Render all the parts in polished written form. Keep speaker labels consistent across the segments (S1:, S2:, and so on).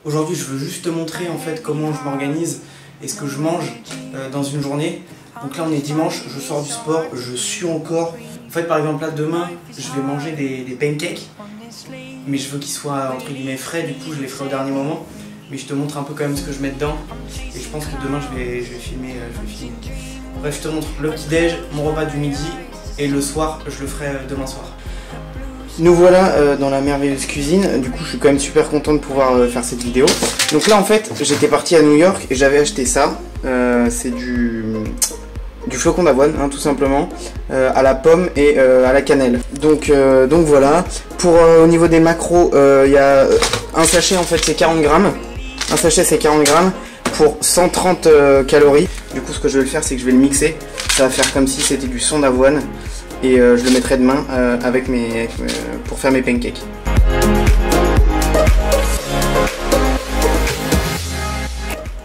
S1: Aujourd'hui, je veux juste te montrer en fait comment je m'organise et ce que je mange dans une journée. Donc là, on est dimanche, je sors du sport, je suis encore. En fait, par exemple, là, demain, je vais manger des pancakes, mais je veux qu'ils soient entre guillemets frais, du coup, je les ferai au dernier moment. Mais je te montre un peu quand même ce que je mets dedans. Et je pense que demain, je vais filmer. Bref, je te montre le petit-déj, mon repas du midi, et le soir, je le ferai demain soir. Nous voilà dans la merveilleuse cuisine. Du coup, je suis quand même super content de pouvoir faire cette vidéo. Donc là, en fait, j'étais parti à New York et j'avais acheté ça. C'est du flocon d'avoine, hein, tout simplement, à la pomme et à la cannelle. Donc voilà. Pour au niveau des macros, il y a un sachet, en fait, c'est 40 grammes. Un sachet, c'est 40 grammes pour 130 calories. Du coup, ce que je vais faire, c'est que je vais le mixer. Ça va faire comme si c'était du son d'avoine. Et je le mettrai demain pour faire mes pancakes.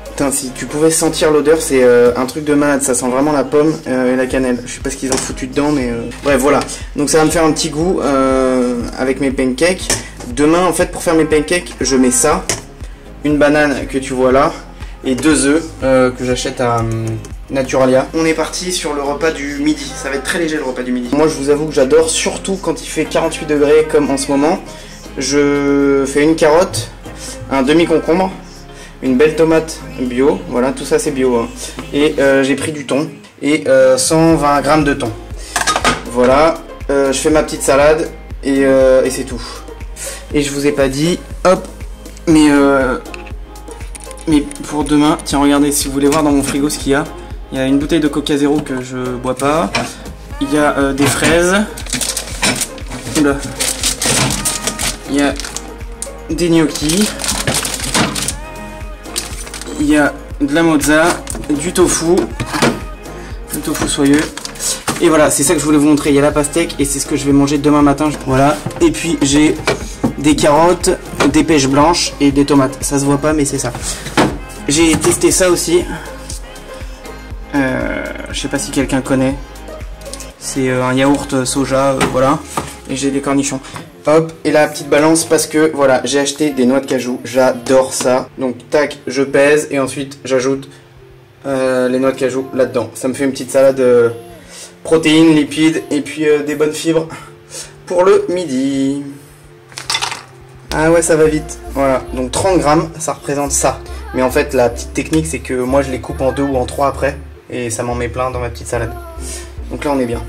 S1: Putain, si tu pouvais sentir l'odeur, c'est un truc de malade. Ça sent vraiment la pomme et la cannelle. Je sais pas ce qu'ils ont foutu dedans, mais bref, voilà. Donc ça va me faire un petit goût avec mes pancakes. Demain, en fait, pour faire mes pancakes, je mets ça, une banane que tu vois là, et 2 œufs que j'achète à Naturalia. On est parti sur le repas du midi. Ça va être très léger le repas du midi. Moi, je vous avoue que j'adore, surtout quand il fait 48 degrés comme en ce moment. Je fais une carotte, un demi-concombre, une belle tomate bio. Voilà, tout ça c'est bio, hein. Et j'ai pris du thon et 120 grammes de thon. Voilà, je fais ma petite salade et c'est tout. Et je vous ai pas dit, hop, mais pour demain, tiens, regardez, si vous voulez voir dans mon frigo ce qu'il y a. Il y a une bouteille de Coca Zéro que je bois pas. Il y a des fraises. Oula. Il y a des gnocchis. Il y a de la mozza, du tofu soyeux. Et voilà, c'est ça que je voulais vous montrer. Il y a la pastèque et c'est ce que je vais manger demain matin. Voilà. Et puis j'ai des carottes, des pêches blanches et des tomates. Ça se voit pas, mais c'est ça. J'ai testé ça aussi. Je sais pas si quelqu'un connaît. C'est un yaourt soja, voilà. Et j'ai des cornichons. Hop, et la petite balance parce que voilà, j'ai acheté des noix de cajou. J'adore ça. Donc tac, je pèse et ensuite j'ajoute les noix de cajou là-dedans. Ça me fait une petite salade protéines, lipides et puis des bonnes fibres pour le midi. Ah ouais, ça va vite. Voilà, donc 30 grammes, ça représente ça. Mais en fait, la petite technique, c'est que moi, je les coupe en 2 ou en 3 après. Et ça m'en met plein dans ma petite salade. Donc là, on est bien.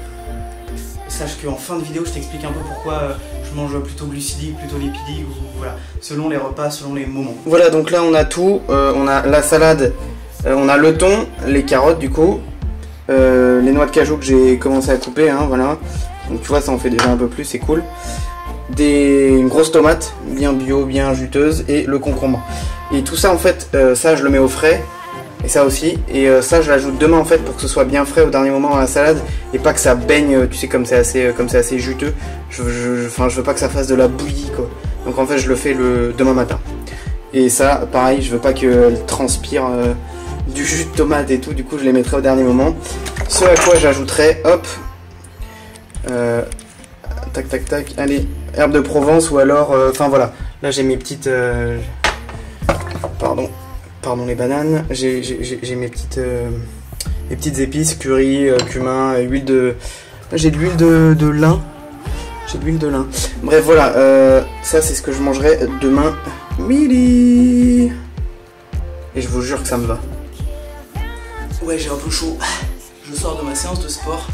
S1: Sache qu'en fin de vidéo, je t'explique un peu pourquoi je mange plutôt glucidique, plutôt lipidique. Ou, voilà, selon les repas, selon les moments. Voilà, donc là, on a tout. On a la salade, on a le thon, les carottes, du coup. Les noix de cajou que j'ai commencé à couper, hein, voilà. Donc tu vois, ça en fait déjà un peu plus, c'est cool. Une grosse tomate, bien bio, bien juteuse, et le concombre. Et tout ça en fait, ça je le mets au frais, et ça aussi, et ça je l'ajoute demain en fait pour que ce soit bien frais au dernier moment dans la salade, et pas que ça baigne, tu sais, comme c'est assez juteux. Je veux pas que ça fasse de la bouillie quoi. Donc en fait je le fais demain matin. Et ça, pareil, je veux pas qu'elle transpire du jus de tomate et tout, du coup je les mettrai au dernier moment. Ce à quoi j'ajouterai, hop, tac tac tac, allez, herbe de Provence ou alors, enfin voilà, là j'ai mes petites, pardon les bananes, j'ai mes petites épices, curry, cumin, huile de, j'ai de l'huile de lin, bref voilà, ça c'est ce que je mangerai demain midi, et je vous jure que ça me va. Ouais, j'ai un peu chaud, je sors de ma séance de sport,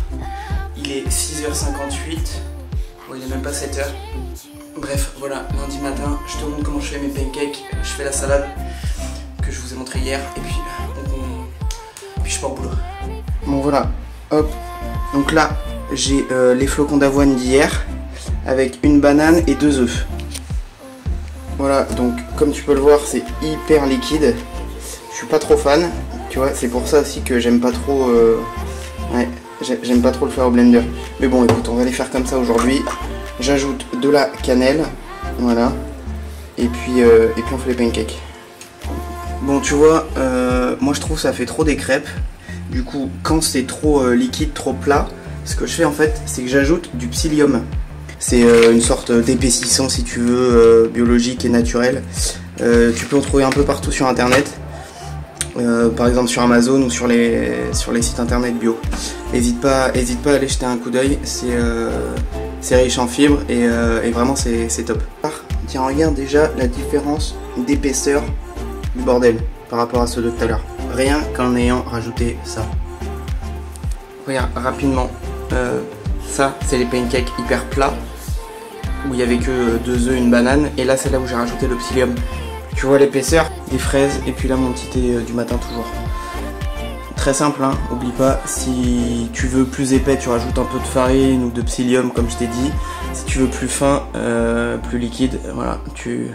S1: il est 6h58. Bon, il n'est même pas 7h. Bref, voilà, lundi matin, je te montre comment je fais mes pancakes. Je fais la salade que je vous ai montré hier. Et puis, puis je pars au boulot. Bon, voilà, hop. Donc là, j'ai les flocons d'avoine d'hier avec une banane et 2 œufs. Voilà, donc comme tu peux le voir, c'est hyper liquide. Je suis pas trop fan, tu vois, c'est pour ça aussi que j'aime pas trop. Ouais. J'aime pas trop le faire au blender. Mais bon, écoute, on va les faire comme ça aujourd'hui. J'ajoute de la cannelle. Voilà. Et puis on fait les pancakes. Bon, tu vois, moi je trouve ça fait trop des crêpes. Du coup, quand c'est trop liquide, trop plat, ce que je fais en fait, c'est que j'ajoute du psyllium. C'est une sorte d'épaississant, si tu veux, biologique et naturel. Tu peux en trouver un peu partout sur internet, par exemple sur Amazon ou sur les sites internet bio. N'hésite pas à aller jeter un coup d'œil, c'est riche en fibres et vraiment c'est top. Tiens, regarde déjà la différence d'épaisseur du bordel par rapport à ceux de tout à l'heure. Rien qu'en ayant rajouté ça. Regarde rapidement, ça c'est les pancakes hyper plats où il n'y avait que 2 œufs, une banane, et là c'est là où j'ai rajouté le psyllium. Tu vois l'épaisseur, des fraises, et puis là mon petit thé du matin toujours. Très simple, hein, oublie pas, si tu veux plus épais, tu rajoutes un peu de farine ou de psyllium comme je t'ai dit. Si tu veux plus fin, plus liquide, voilà, tu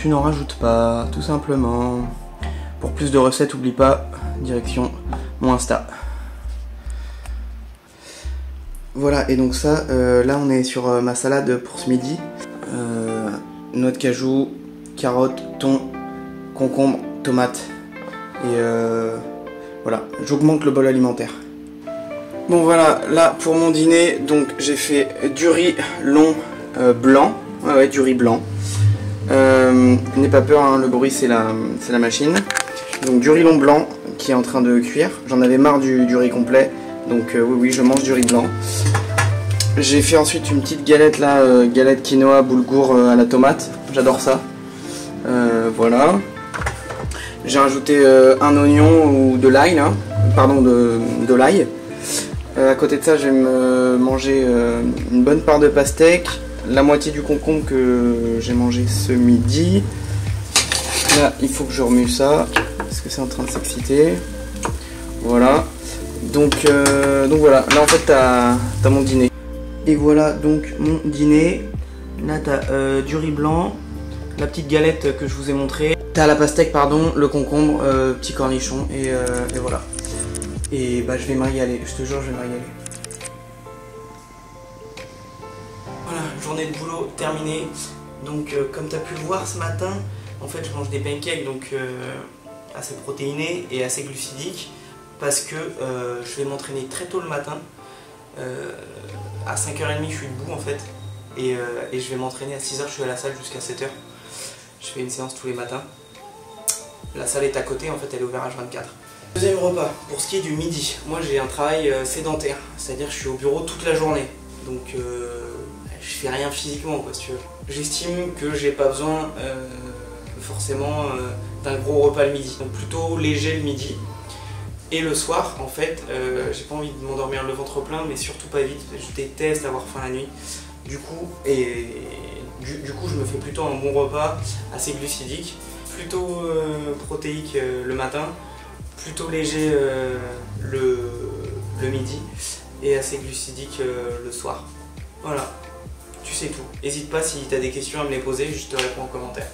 S1: n'en rajoutes pas, tout simplement. Pour plus de recettes, oublie pas, direction mon Insta. Voilà, et donc ça, là on est sur ma salade pour ce midi. Noix de cajou, carottes, thon, concombre, tomates. Et voilà, j'augmente le bol alimentaire. Bon voilà, là pour mon dîner, donc j'ai fait du riz long blanc. Ouais, du riz blanc. N'aie pas peur, hein, le bruit c'est la machine. Donc du riz long blanc qui est en train de cuire. J'en avais marre du riz complet. Donc oui, je mange du riz blanc. J'ai fait ensuite une petite galette là, galette quinoa boulgour à la tomate. J'adore ça. Voilà. J'ai rajouté un oignon ou de l'ail là. Pardon, de l'ail. À côté de ça, je vais me manger une bonne part de pastèque, la moitié du concombre que j'ai mangé ce midi. Là, il faut que je remue ça parce que c'est en train de s'exciter. Voilà. Donc voilà, là en fait t'as mon dîner. Et voilà donc mon dîner. Là t'as du riz blanc, la petite galette que je vous ai montré. T'as la pastèque, pardon, le concombre, petit cornichon et voilà. Et bah je vais me régaler, je te jure je vais me régaler. Voilà, journée de boulot terminée. Donc comme t'as pu le voir ce matin, en fait je mange des pancakes donc assez protéinés et assez glucidiques. Parce que je vais m'entraîner très tôt le matin, à 5h30 je suis debout en fait, et je vais m'entraîner à 6h, je suis à la salle jusqu'à 7h. Je fais une séance tous les matins. La salle est à côté, en fait elle est ouverte H24. Deuxième repas, pour ce qui est du midi, moi j'ai un travail sédentaire, c'est-à-dire que je suis au bureau toute la journée, donc je fais rien physiquement quoi si tu veux. J'estime que j'ai pas besoin forcément d'un gros repas le midi, donc plutôt léger le midi. Et le soir, en fait, j'ai pas envie de m'endormir le ventre plein, mais surtout pas vite. Je déteste avoir faim la nuit. Du coup, je me fais plutôt un bon repas, assez glucidique, plutôt protéique le matin, plutôt léger le midi, et assez glucidique le soir. Voilà, tu sais tout. N'hésite pas si tu as des questions à me les poser, je te réponds en commentaire.